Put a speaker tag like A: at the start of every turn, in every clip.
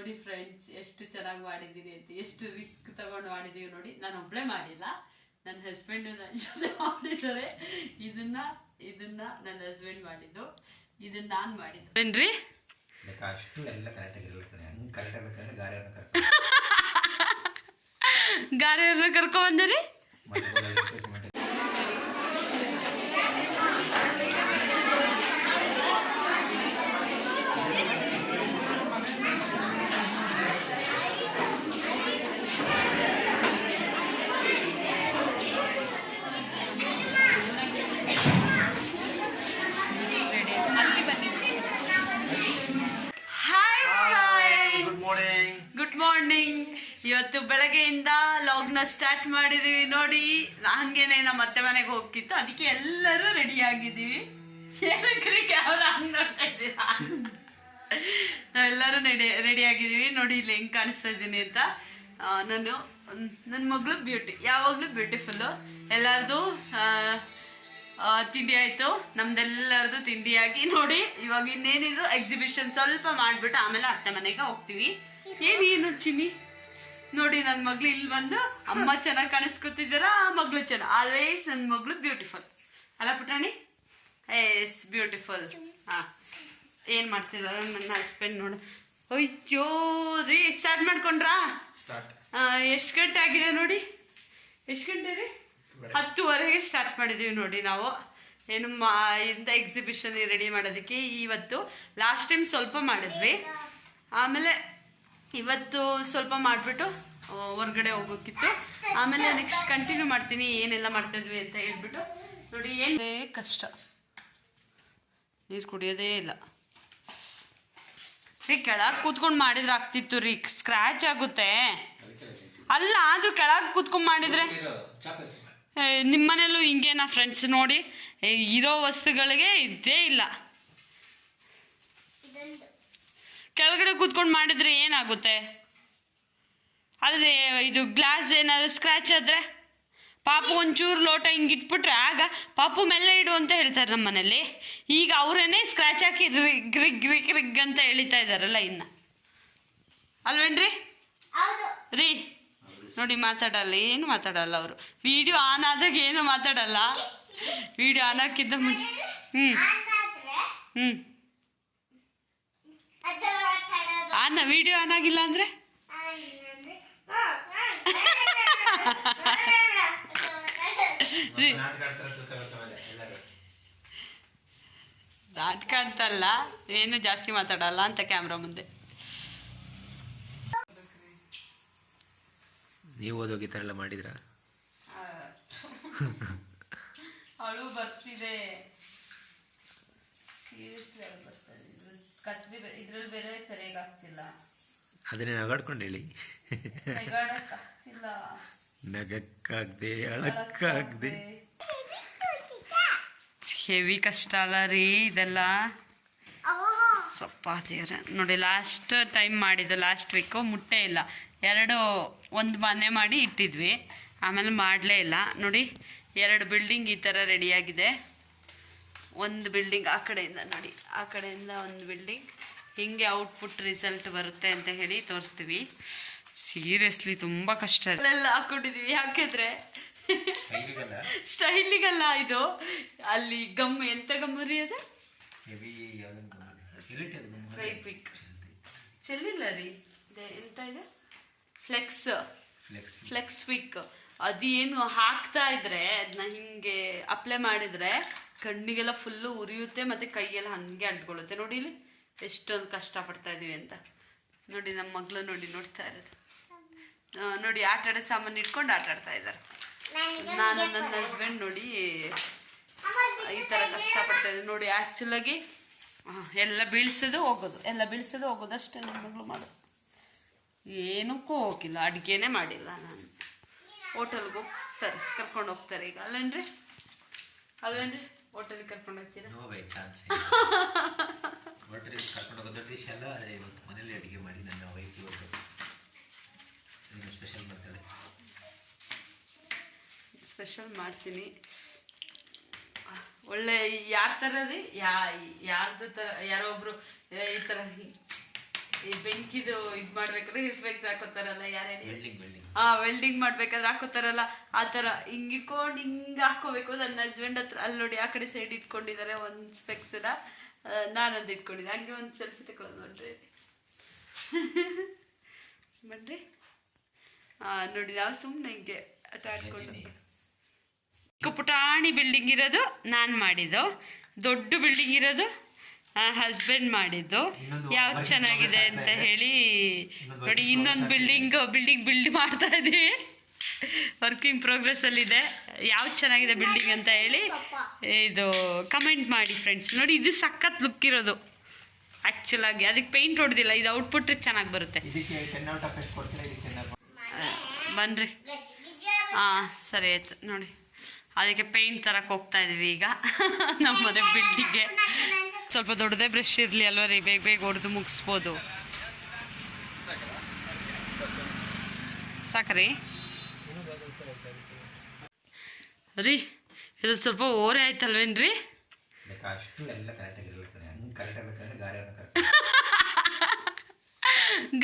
A: ನೋಡಿ ಫ್ರೆಂಡ್ಸ್ ಎಷ್ಟು ಚೆನ್ನಾಗಿ ಮಾಡಿದ್ದೀನಿ ಅಂತ, ಎಷ್ಟು ರಿಸ್ಕ್ ತಗೊಂಡು ಮಾಡಿದೀವಿ ನೋಡಿ. ನಾನು ಒಬ್ಳೆ ಮಾಡಿಲ್ಲ, ನನ್ನ ಹಸ್ಬೆಂಡ್ ನನ್ನ ಜೊತೆ ಮಾಡಿದ್ದಾರೆ. ಇದನ್ನ ನನ್ನ ಹಸ್ಬೆಂಡ್ ಮಾಡಿದ್ದು, ಇದನ್ನ ನಾನು ಮಾಡಿದ್ದು ಏನ್ರಿ.
B: ಅಷ್ಟು ಎಲ್ಲ ಕರೆಕ್ಟ್ ಆಗಿರಲ್ಲ ಕಣೆ, ಹಂಗೆ ಕರೆಕ್ಟ್ ಆಗ್ಬೇಕಂದ್ರೆ
A: ಗಾರೆಯವ್ರನ್ನ ಕರ್ಕೊಂಡ್ಬಂದಿರಿ. Good morning. ಇವತ್ತು ಬೆಳಗ್ಗೆಯಿಂದ ಲಾಗ್ನ ಸ್ಟಾರ್ಟ್ ಮಾಡಿದೀವಿ ನೋಡಿ. ಹಂಗೇನೆ ನಮ್ಮ ಅತ್ತೆ ಮನೆಗೆ ಹೋಗ್ತಿತ್ತು, ಅದಕ್ಕೆ ಎಲ್ಲರೂ ರೆಡಿ ಆಗಿದ್ದೀವಿ. ಏನಕ್ರಿ ಕ್ಯಾಮ್ರಾ ಹಂಗ್ ನೋಡ್ತಾ ಇದ್ದೀರಾ? ನಾವೆಲ್ಲರೂ ರೆಡಿ ಆಗಿದ್ದೀವಿ ನೋಡಿ. ಇಲ್ಲಿ ಹೆಂಗ್ ಕಾಣಿಸ್ತಾ ಇದ್ದೀನಿ ಅಂತ. ನನ್ನ ಮಗಳು ಬ್ಯೂಟಿ, ಯಾವಾಗ್ಲೂ ಬ್ಯೂಟಿಫುಲ್ಲು. ಎಲ್ಲಾರ್ದು ತಿಂಡಿ ಆಯ್ತು, ನಮ್ದೆಲ್ಲರದು ತಿಂಡಿಯಾಗಿ ನೋಡಿ. ಇವಾಗ ಇನ್ನೇನಿದ್ರು ಎಕ್ಸಿಬಿಷನ್ ಸ್ವಲ್ಪ ಮಾಡ್ಬಿಟ್ಟು ಆಮೇಲೆ ಅತ್ತೆ ಮನೆಗೆ ಹೋಗ್ತೀವಿ. ಏನೇನು ಚಿನ್ನಿ ನೋಡಿ, ನನ್ನ ಮಗ್ಳು ಇಲ್ಲಿ ಬಂದು ಅಮ್ಮ ಚೆನ್ನಾಗಿ ಕಾಣಿಸ್ಕೊತಿದ್ದಾರ, ಮಗಳು ಚೆನ್ನಾಗಿ. ಆಲ್ವೇಸ್ ನನ್ನ ಮಗಳು ಬ್ಯೂಟಿಫುಲ್ ಅಲ್ಲ ಪುಟಾಣಿ? S beautiful. ಹಾ, ಏನ್ ಮಾಡ್ತಿದಾರ ನನ್ನ ಹಸ್ಬೆಂಡ್ ನೋಡು. ಅಯ್ಯೋ ರೀ, ಸ್ಟಾರ್ಟ್ ಮಾಡ್ಕೊಂಡ್ರಾ? ಎಷ್ಟು ಗಂಟೆ ಆಗಿದೆ ನೋಡಿ, ಎಷ್ಟು ಗಂಟೆ ರೀ? 10:30ಗೆ ಸ್ಟಾರ್ಟ್ ಮಾಡಿದೀವಿ ನೋಡಿ ನಾವು. ಏನು ಇಂಥ ಎಕ್ಸಿಬಿಷನ್ ರೆಡಿ ಮಾಡೋದಕ್ಕೆ. ಇವತ್ತು ಲಾಸ್ಟ್ ಟೈಮ್ ಸ್ವಲ್ಪ ಮಾಡಿದ್ವಿ, ಆಮೇಲೆ ಇವತ್ತು ಸ್ವಲ್ಪ ಮಾಡಿಬಿಟ್ಟು ಹೊರ್ಗಡೆ ಹೋಗೋಕ್ಕಿತ್ತು. ಆಮೇಲೆ ನೆಕ್ಸ್ಟ್ ಕಂಟಿನ್ಯೂ ಮಾಡ್ತೀನಿ ಏನೆಲ್ಲ ಮಾಡ್ತಾ ಇದ್ವಿ ಅಂತ ಹೇಳ್ಬಿಟ್ಟು ನೋಡಿ. ಏನೇ ಕಷ್ಟ, ನೀರು ಕುಡಿಯೋದೇ ಇಲ್ಲ ರೀ. ಕೆಳಗೆ ಕೂತ್ಕೊಂಡು ಮಾಡಿದ್ರೆ ಆಗ್ತಿತ್ತು ರೀ, ಸ್ಕ್ರ್ಯಾಚ್ ಆಗುತ್ತೆ. ಅಲ್ಲ ಆದ್ರೂ ಕೆಳಗೆ ಕೂತ್ಕೊಂಡು ಮಾಡಿದ್ರೆ. ನಿಮ್ಮನೇಲೂ ಹಿಂಗೇನಾ ಫ್ರೆಂಡ್ಸ್? ನೋಡಿ, ಇರೋ ವಸ್ತುಗಳಿಗೆ ಇದ್ದೇ ಇಲ್ಲ. ಕೆಳಗಡೆ ಕೂತ್ಕೊಂಡು ಮಾಡಿದ್ರೆ ಏನಾಗುತ್ತೆ? ಅದೇ ಇದು ಗ್ಲಾಸ್ ಏನಾದ್ರು ಸ್ಕ್ರ್ಯಾಚ್ ಆದರೆ ಪಾಪು ಒಂಚೂರು ಲೋಟ ಹಿಂಗೆ ಇಟ್ಬಿಟ್ರೆ ಆಗ ಪಾಪು ಮೆಲ್ಲ ಇಡು ಅಂತ ಹೇಳ್ತಾರೆ ನಮ್ಮ ಮನೇಲಿ. ಈಗ ಅವರೇನೆ ಸ್ಕ್ರ್ಯಾಚ್ ಹಾಕಿ ಗ್ರಿಗ್ ಗ್ರಿಗ್ ಗ್ರಿಗ್ ಅಂತ ಎಳಿತಾ ಇದ್ದಾರಲ್ಲ ಇನ್ನು, ಅಲ್ವೇನ್ರಿ ರೀ? ನೋಡಿ, ಮಾತಾಡಲ್ಲ, ಏನು ಮಾತಾಡಲ್ಲ ಅವರು. ವಿಡಿಯೋ ಆನ್ ಆದಾಗ ಏನು ಮಾತಾಡಲ್ಲ. ವಿಡಿಯೋ ಆನ್ ಹಾಕಿದ್ದ ಮುಂಚೆ ವಿಡಿಯೋ ಆನ್ ಆಗಿಲ್ಲ ಅಂದ್ರೆ ನಾಟಕ ಅಂತಲ್ಲ, ಏನು ಜಾಸ್ತಿ ಮಾತಾಡಲ್ಲ ಅಂತ ಕ್ಯಾಮ್ರಾ ಮುಂದೆ.
B: ನೀವು ಓದೋಗಿ ಥರ ಎಲ್ಲ ಮಾಡಿದ್ರ?
A: ಅಳು ಬರ್ತಿದೆ, ಸೀರಿಯಸ್ಲಿ ಅಳು ಬರ್ತಿದೆ. ಕತ್ರಿ ಇದ್ರಲ್ಲಿ ಬೇರೆ ಸರಿಯಾಗಿ ಆಗ್ತಿಲ್ಲ.
B: ಅದನ್ನೇ ನಗಾಡ್ಕೊಂಡು ಹೇಳಿ.
A: ನಗಾಡಕ್ಕಾಗ್ತಿಲ್ಲ,
B: ನಗಕ್ಕಾಗ್ದೆ ಅಳಕ್ಕಾಗ್ದೆ.
A: ಹೆವಿ ಕಷ್ಟ ಅಲ್ಲ ರೀ ಇದೆಲ್ಲ. ಸಪ್ಪಾತಿರ ನೋಡಿ, ಲಾಸ್ಟ್ ಟೈಮ್ ಮಾಡಿದ್ದು ಲಾಸ್ಟ್ ವೀಕು ಮುಟ್ಟೆ ಇಲ್ಲ. ಒಂದು ಮನೆ ಮಾಡಿ ಇಟ್ಟಿದ್ವಿ, ಆಮೇಲೆ ಮಾಡಲೇ ಇಲ್ಲ. ನೋಡಿ, 2 ಬಿಲ್ಡಿಂಗ್ ಈ ಥರ ರೆಡಿಯಾಗಿದೆ. ಒಂದು ಬಿಲ್ಡಿಂಗ್ ಆ ಕಡೆಯಿಂದ ನೋಡಿ, ಆ ಕಡೆಯಿಂದ ಒಂದು ಬಿಲ್ಡಿಂಗ್. ಹಿಂಗೆ ಔಟ್ಪುಟ್ ರಿಸಲ್ಟ್ ಬರುತ್ತೆ ಅಂತ ಹೇಳಿ ತೋರಿಸ್ತೀವಿ. ಸೀರಿಯಸ್ಲಿ ತುಂಬ ಕಷ್ಟ ಎಲ್ಲ ಹಾಕೊಂಡಿದೀವಿ. ಯಾಕೆಂದ್ರೆ ಸ್ಟೈಲಿಗಲ್ಲ, ಇದು ಅಲ್ಲಿ ಗಮ್, ಎಂತ ಗಮ್ಮ ರೀ ಅದು? ಫೈಪಿಕ್ ಚೆಲ್ಲಿಲ್ಲ ರೀ, ಎಂತ ಇದೆ? Flex wick. ಅದೇನು ಹಾಕ್ತಾ ಇದ್ರೆ ಅದನ್ನ ಹಿಂಗೆ ಅಪ್ಲೈ ಮಾಡಿದ್ರೆ ಕಣ್ಣಿಗೆಲ್ಲ ಫುಲ್ಲು ಉರಿಯುತ್ತೆ, ಮತ್ತೆ ಕೈಯೆಲ್ಲ ಹಂಗೆ ಅಂಟ್ಕೊಳ್ಳುತ್ತೆ. ನೋಡಿ ಇಲ್ಲಿ ಎಷ್ಟೊಂದು ಕಷ್ಟಪಡ್ತಾ ಇದೀವಿ ಅಂತ ನೋಡಿ. ನಮ್ಮ ಮಗಳು ನೋಡಿ ನೋಡ್ತಾ ಇರೋದು ನೋಡಿ, ಆಟ ಆಡೋ ಸಾಮಾನು ಇಟ್ಕೊಂಡು ಆಟ ಆಡ್ತಾ ಇದ್ದಾರೆ. ನಾನು ನನ್ನ ಹಸ್ಬೆಂಡ್ ನೋಡಿ ಈ ಥರ ಕಷ್ಟಪಡ್ತಾ ಇದ್ದೀನಿ ನೋಡಿ. ಆ್ಯಕ್ಚುಲಾಗಿ ಎಲ್ಲ ಬೀಳ್ಸೋದು ಹೋಗೋದು ಅಷ್ಟೇ ನನ್ನ ಮಗಳು ಮಾಡೋದು. ಏನಕ್ಕೂ ಹೋಗಿಲ್ಲ, ಅಡುಗೆನೇ ಮಾಡಿಲ್ಲ ನಾನು. ಹೋಟೆಲ್ಗೆ ಕರ್ಕೊಂಡು ಹೋಗ್ತಾರೆ ಈಗ, ಅಲ್ಲೇನ್ರಿ? ಹೋಟೆಲ್ಗೆ ಕರ್ಕೊಂಡು ಹೋಗ್ತೀರಾ?
B: ಹೋಟೆಲ್ಗೆ ಕರ್ಕೊಂಡು ಹೋಗೋದು ಡಿಶ್ ಅಲ್ಲ, ಆದರೆ ಇವತ್ತು ಮನೇಲಿ ಅಡುಗೆ ಮಾಡಿ ನನ್ನ ವೈಫ್ ಇವತ್ತು ಸ್ಪೆಷಲ್ ಮಾಡ್ತಾಳೆ.
A: ಸ್ಪೆಷಲ್ ಮಾಡ್ತೀನಿ. ಒಳ್ಳೆ ಯಾರ ಥರ ರೀ, ಯಾರ್ದು ಥರ, ಯಾರೋ ಒಬ್ರು ಈ ಥರ ಈ ಬೆಂಕಿದು ಇದ್ ಮಾಡ್ಬೇಕಾದ್ರೆ ಹಿಸ್ಬೇಕ್ಸ್ ಹಾಕೋತಾರಲ್ಲ ಯಾರೇಳಿ
B: ವೆಲ್ಡಿಂಗ್ ವೆಲ್ಡಿಂಗ್
A: ವೆಲ್ಡಿಂಗ್ ಮಾಡ್ಬೇಕಾದ್ರೆ ಹಾಕೋತಾರಲ್ಲ ಆ ತರ ಹಿಂಗ್ ಇಟ್ಕೊಂಡು ಹಿಂಗ್ ಹಾಕೋಬೇಕು. ನನ್ನ ಹಸ್ಬೆಂಡ್ ಹತ್ರ ಅಲ್ಲಿ ನೋಡಿ ಆ ಕಡೆ ಸೈಡ್ ಇಟ್ಕೊಂಡಿದ್ದಾರೆ ಒಂದ್ ಸ್ಪೆಕ್ಸ್ ನಾನದು ಇಟ್ಕೊಂಡಿದ್ದೆ. ಹಂಗೆ ಒಂದ್ ಸೆಲ್ಫಿ ತಗೊಳ್ಳೋದು ನೋಡ್ರಿ ಬನ್ರಿ. ನೋಡಿ ನಾವು ಸುಮ್ಮನೆ ಹಿಂಗೆ ಆಟ ಆಡ್ಕೊಂಡು ಪುಟಾಣಿ ಬಿಲ್ಡಿಂಗ್ ಇರೋದು ನಾನು ಮಾಡಿದ್ದು, ದೊಡ್ಡ ಬಿಲ್ಡಿಂಗ್ ಇರೋದು ಹಸ್ಬೆಂಡ್ ಮಾಡಿದ್ದು. ಯಾವ್ದು ಚೆನ್ನಾಗಿದೆ ಅಂತ ಹೇಳಿ ನೋಡಿ. ಇನ್ನೊಂದು ಬಿಲ್ಡಿಂಗ್ ಬಿಲ್ಡ್ ಮಾಡ್ತಾ ಇದೀವಿ, ವರ್ಕಿಂಗ್ ಪ್ರೋಗ್ರೆಸ್ ಅಲ್ಲಿ ಇದೆ. ಯಾವ್ದು ಚೆನ್ನಾಗಿದೆ ಬಿಲ್ಡಿಂಗ್ ಅಂತ ಹೇಳಿ ಇದು ಕಮೆಂಟ್ ಮಾಡಿ ಫ್ರೆಂಡ್ಸ್. ನೋಡಿ ಇದು ಸಖತ್ ಲುಕ್ ಇರೋದು ಆಕ್ಚುಲ್ ಆಗಿ. ಅದಕ್ಕೆ ಪೇಂಟ್ ಹೊಡೆದಿಲ್ಲ, ಇದು ಔಟ್ಪುಟ್ ಚೆನ್ನಾಗಿ ಬರುತ್ತೆ. ಬನ್ರಿ. ಸರಿ ಆಯ್ತು ನೋಡಿ. ಅದಕ್ಕೆ ಪೇಂಟ್ ತರಕ್ಕೆ ಹೋಗ್ತಾ ಇದೀವಿ ಈಗ ನಮ್ಮನೆ ಬಿಲ್ಡಿಂಗ್ಗೆ. ಸ್ವಲ್ಪ ದೊಡ್ಡದೇ ಬ್ರಷ್ ಇರಲಿ ಅಲ್ವ ರೀ, ಬೇಗ ಬೇಗ ಹೊಡೆದು ಮುಗಿಸ್ಬೋದು. ಸಾಕ್ರಿ ರೀ, ಇದು ಸ್ವಲ್ಪ ಓರೆ ಆಯ್ತಲ್ವೇನ್ರಿ?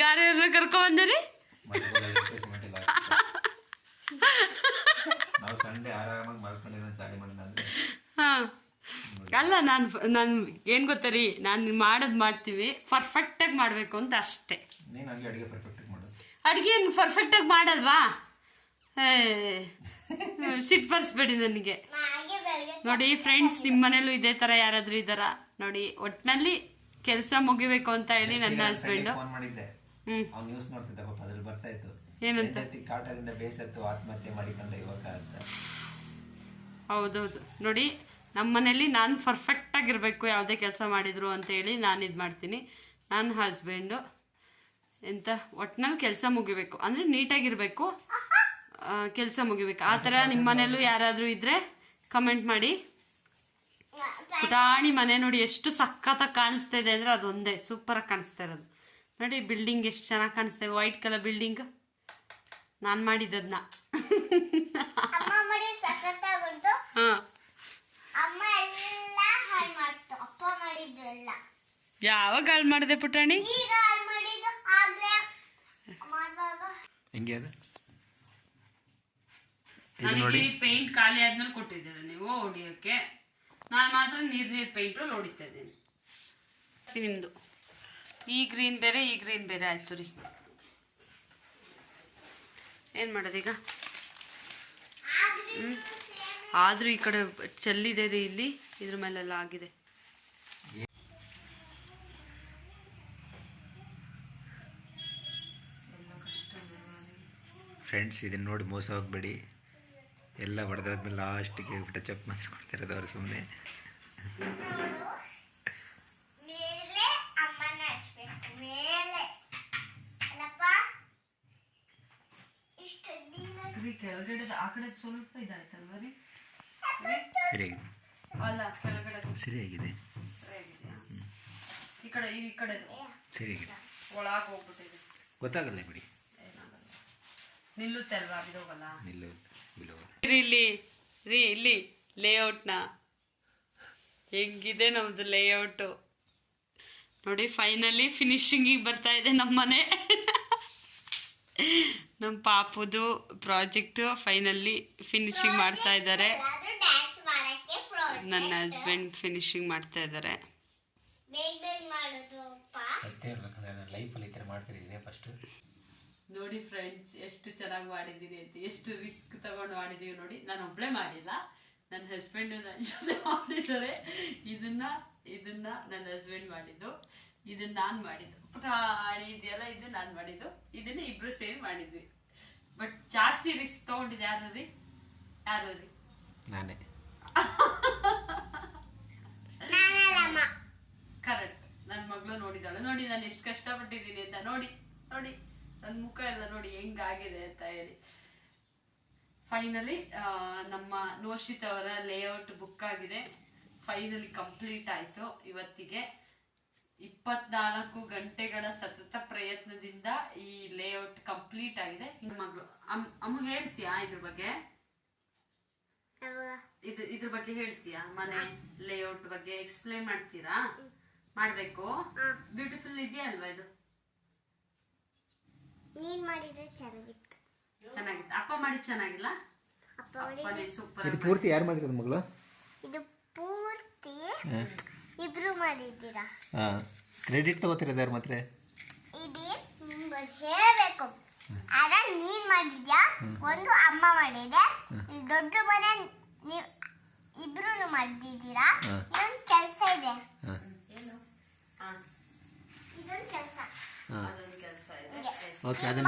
A: ಗಾರೆಯವ್ರನ್ನ ಕರ್ಕೊಂಬಂದ್ರಿ. ಹಾಂ ಅಲ್ಲ, ನಾನು ಏನು ಗೊತ್ತಾ ರೀ, ನಾನು ಮಾಡೋದು ಮಾಡ್ತೀವಿ, ಪರ್ಫೆಕ್ಟಾಗಿ ಮಾಡಬೇಕು ಅಂತ ಅಷ್ಟೇ. ಅಡುಗೆ ಏನು ಪರ್ಫೆಕ್ಟಾಗಿ ಮಾಡಲ್ವಾ? ಸಿಟ್ಟು ಬರ್ಸ್ಬೇಡಿ ನನಗೆ. ನೋಡಿ ಫ್ರೆಂಡ್ಸ್, ನಿಮ್ಮ ಮನೇಲೂ ಇದೇ ಥರ ಯಾರಾದರೂ ಇದ್ದಾರಾ ನೋಡಿ. ಒಟ್ಟಿನಲ್ಲಿ ಕೆಲಸ ಮುಗಿಬೇಕು ಅಂತ ಹೇಳಿ ನನ್ನ ಹಸ್ಬೆಂಡು ಏನಂತ
B: ಆತ್ಮಹತ್ಯೆ ಮಾಡಿಕೊಂಡ ಯುವಕ ಅಂತ.
A: ಹೌದೌದು ನೋಡಿ, ನಮ್ಮ ಮನೇಲಿ ನಾನು ಪರ್ಫೆಕ್ಟಾಗಿರಬೇಕು ಯಾವುದೇ ಕೆಲಸ ಮಾಡಿದ್ರು ಅಂತ ಹೇಳಿ ನಾನು ಇದು ಮಾಡ್ತೀನಿ. ನನ್ನ ಹಸ್ಬೆಂಡು ಎಂತ ಒಟ್ಟಿನಲ್ಲಿ ಕೆಲಸ ಮುಗಿಬೇಕು ಅಂದರೆ ನೀಟಾಗಿರಬೇಕು, ಕೆಲಸ ಮುಗಿಬೇಕು. ಆ ಥರ ನಿಮ್ಮ ಮನೇಲೂ ಯಾರಾದರೂ ಇದ್ದರೆ ಕಮೆಂಟ್ ಮಾಡಿ. ಪುಟಾಣಿ ಮನೆ ನೋಡಿ ಎಷ್ಟು ಸಖತ್ತಾಗಿ ಕಾಣಿಸ್ತಾ ಇದೆ ಅಂದರೆ ಅದೊಂದೇ ಸೂಪರಾಗಿ ಕಾಣಿಸ್ತಾ ಇರೋದು ನೋಡಿ. ಬಿಲ್ಡಿಂಗ್ ಎಷ್ಟು ಚೆನ್ನಾಗಿ ಕಾಣಿಸ್ತಾ ಇದೆ, ವೈಟ್ ಕಲರ್ ಬಿಲ್ಡಿಂಗ್ ನಾನು ಮಾಡಿದ್ದದನ್ನ. ಹಾಂ ಯಾವಾಗ ಹಾಳು ಮಾಡಿದೆ ಪುಟಾಣಿ? ನನಗೆ ಪೇಂಟ್ ಖಾಲಿ ಆದ್ಮೇಲೆ ಕೊಟ್ಟಿದ್ದೀರಾ ನೀವು ಹೊಡಿಯೋಕ್ಕೆ, ನಾನು ಮಾತ್ರ ನೀರು ಪೇಂಟ್ರಲ್ಲಿ ಹೊಡಿತಾ ಇದ್ದೀನಿ. ನಿಮ್ಮದು ಈ ಗ್ರೀನ್ ಬೇರೆ ಈ ಗ್ರೀನ್ ಬೇರೆ ಆಯ್ತು ರೀ. ಏನು ಮಾಡೋದೀಗ? ಆದರೂ ಈ ಕಡೆ ಚೆಲ್ಲಿದೆ ರೀ, ಇಲ್ಲಿ ಇದ್ರ ಮೇಲೆಲ್ಲ ಆಗಿದೆ.
B: ಫ್ರೆಂಡ್ಸ್, ಇದನ್ನ ನೋಡಿ ಮೋಸ ಹೋಗ್ಬೇಡಿ. ಎಲ್ಲ ಹೊಡೆದಾದ್ಮೇಲೆ ಲಾಸ್ಟಿಗೆ ಟಚಪ್ ಮಾತ್ರ ಕೊಡ್ತಿರೋದು ಅವ್ರು ಸುಮ್ಮನೆ.
A: ಕೆಳಗಡೆ ಆ ಕಡೆ ಸ್ವಲ್ಪ ಇದಾಯ್ತಲ್ವ ರೀ?
B: ಸರಿಯಾಗಿದೆ.
A: ಅಲ್ಲ ಕೆಳಗಡೆ
B: ಸರಿಯಾಗಿದೆ.
A: ಈ ಕಡೆ
B: ಸರಿಯಾಗಿದೆ.
A: ಒಳಗೆ ಹೋಗ್ಬಿಟ್ಟಿದೆ,
B: ಗೊತ್ತಾಗಲ್ಲ ಬಿಡಿ.
A: ನಿಲ್ಲುತ್ತೆ ಅಲ್ವಾ? ಬಿದೋಗಲ್ಲ. ಇಲ್ಲಿ ಲೇಔಟ್ನ ಹೆಂಗಿದೆ ನಮ್ದು ಲೇಔಟು ನೋಡಿ. ಫೈನಲಿ ಫಿನಿಶಿಂಗಿಗೆ ಬರ್ತಾ ಇದೆ ನಮ್ಮನೆ. ನಮ್ಮ ಪಾಪುದು ಪ್ರಾಜೆಕ್ಟ್ ಫೈನಲಿ ಫಿನಿಶಿಂಗ್ ಮಾಡ್ತಾ ಇದ್ದಾರೆ. ನನ್ನ ಹಸ್ಬೆಂಡ್ ಫಿನಿಶಿಂಗ್ ಮಾಡ್ತಾ ಇದ್ದಾರೆ. ನೋಡಿ ಫ್ರೆಂಡ್ಸ್, ಎಷ್ಟು ಚೆನ್ನಾಗಿ ಮಾಡಿದ್ದೀರಿ ಅಂತ, ಎಷ್ಟು ರಿಸ್ಕ್ ತಗೊಂಡು ಮಾಡಿದೀವಿ ನೋಡಿ. ನಾನು ಒಬ್ಳೆ ಮಾಡಿಲ್ಲ, ನನ್ನ ಹಸ್ಬೆಂಡ್ ನನ್ನ ಜೊತೆ ಮಾಡಿದ್ದಾರೆ. ಇದನ್ನ ನನ್ನ ಹಸ್ಬೆಂಡ್ ಮಾಡಿದ್ದು, ಇದನ್ನ ನಾನು ಮಾಡಿದ್ದು. ಪುಟಾಣಿ ಇದೆಯಲ್ಲ, ಇದು ನಾನು ಮಾಡಿದ್ದು. ಇದನ್ನ ಇಬ್ರು ಸೇರಿ ಮಾಡಿದ್ವಿ. ಬಟ್ ಜಾಸ್ತಿ ರಿಸ್ಕ್ ತಗೊಂಡಿದ್ದು ಯಾರು ರೀ?
B: ನಾನೇ.
A: ಕರೆಕ್ಟ್. ನನ್ನ ಮಗಳು ನೋಡಿದಾಳೆ ನೋಡಿ ನಾನು ಎಷ್ಟು ಕಷ್ಟಪಟ್ಟಿದ್ದೀನಿ ಅಂತ. ನೋಡಿ ನನ್ನ ಮುಖ ಎಲ್ಲ ನೋಡಿ ಹೆಂಗಾಗಿದೆ ಅಂತ ಹೇಳಿ. ಫೈನಲಿ ನಮ್ಮ ನೋಶಿತ್ ಅವರ ಲೇಔಟ್ ಬುಕ್ ಆಗಿದೆ. ಫೈನಲಿ ಕಂಪ್ಲೀಟ್ ಆಯ್ತು ಇವತ್ತಿಗೆ. 24 ಗಂಟೆಗಳ ಸತತ ಪ್ರಯತ್ನದಿಂದ ಈ ಲೇಔಟ್ ಕಂಪ್ಲೀಟ್ ಆಗಿದೆ. ಮಗಳು ಅಮ್ಮ ಹೇಳ್ತೀಯಾ ಇದ್ರ ಬಗ್ಗೆ? ಇದ್ರ ಬಗ್ಗೆ ಹೇಳ್ತೀಯಾ? ಮನೆ ಲೇಔಟ್ ಬಗ್ಗೆ ಎಕ್ಸ್ಪ್ಲೇನ್ ಮಾಡ್ತೀರಾ? ಮಾಡ್ಬೇಕು. ಬ್ಯೂಟಿಫುಲ್ ಇದೆಯಾ ಅಲ್ವಾ ಇದು?
C: ನೀನ್ ಮಾಡಿದ್ರೆ ಚೆನ್ನಾಗಿತ್ತು.
A: ಚೆನ್ನಾಗಿತ್ತು. ಅಪ್ಪ ಮಾಡಿದ್ ಚೆನ್ನಾಗಿಲ್ಲ?
C: ಅಪ್ಪ ಮಾಡಿ
A: ಸೂಪರ್.
B: ಇದು ಪೂರ್ತಿ ಯಾರು ಮಾಡಿರೋದು ಮಗಳು?
C: ಇದು ಪೂರ್ತಿ ಇಬ್ರು ಮಾಡಿದ್ದೀರಾ.
B: ಕ್ರೆಡಿಟ್ ತಗೋತಿರೋದು ಯಾರು ಮಾತ್ರ?
C: ಇದು ನಿಮ್ಗೆ ಹೇಳ್ಬೇಕು. ಆಗ ನೀನ್ ಮಾಡಿದ್ಯಾ, ಒಂದು ಅಮ್ಮ ಮಾಡಿದೆ, ದೊಡ್ಡ ಮನೆ ನೀವು ಇಬ್ರು ಮಾಡಿದ್ದೀರಾ. ಇದೊಂದು ಕೆಲಸ ಇದೆ, ಇದೊಂದು ಕೆಲಸ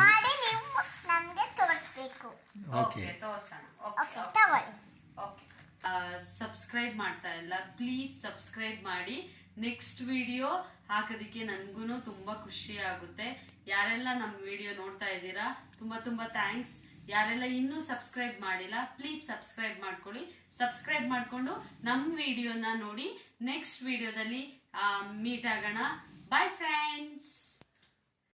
C: ಮಾಡಿ ನೀವು ನಮ್ಗೆ ತೋರಿಸ್ಬೇಕು.
A: ಓಕೆ, ತೋರ್ಸೋಣ.
C: ಓಕೆ, ತಗೊಳ್ಳಿ.
A: ಓಕೆ, ಸಬ್ಸ್ಕ್ರೈಬ್ ಮಾಡ್ತಾ ಇಲ್ಲ, ಪ್ಲೀಸ್ ಸಬ್ಸ್ಕ್ರೈಬ್ ಮಾಡಿ. ನೆಕ್ಸ್ಟ್ ವಿಡಿಯೋ ಹಾಕೋದಕ್ಕೆ ನನಗೂ ತುಂಬಾ ಖುಷಿ ಆಗುತ್ತೆ. ಯಾರೆಲ್ಲ ನಮ್ಮ ವಿಡಿಯೋ ನೋಡ್ತಾ ಇದ್ದೀರಾ ತುಂಬಾ ತುಂಬಾ ಥ್ಯಾಂಕ್ಸ್. ಯಾರೆಲ್ಲ ಇನ್ನೂ ಸಬ್ಸ್ಕ್ರೈಬ್ ಮಾಡಿಲ್ಲ ಪ್ಲೀಸ್ ಸಬ್ಸ್ಕ್ರೈಬ್ ಮಾಡ್ಕೊಳ್ಳಿ. ಸಬ್ಸ್ಕ್ರೈಬ್ ಮಾಡ್ಕೊಂಡು ನಮ್ಮ ವಿಡಿಯೋನ ನೋಡಿ. ನೆಕ್ಸ್ಟ್ ವಿಡಿಯೋದಲ್ಲಿ ಮೀಟ್ ಆಗೋಣ. Bye friends.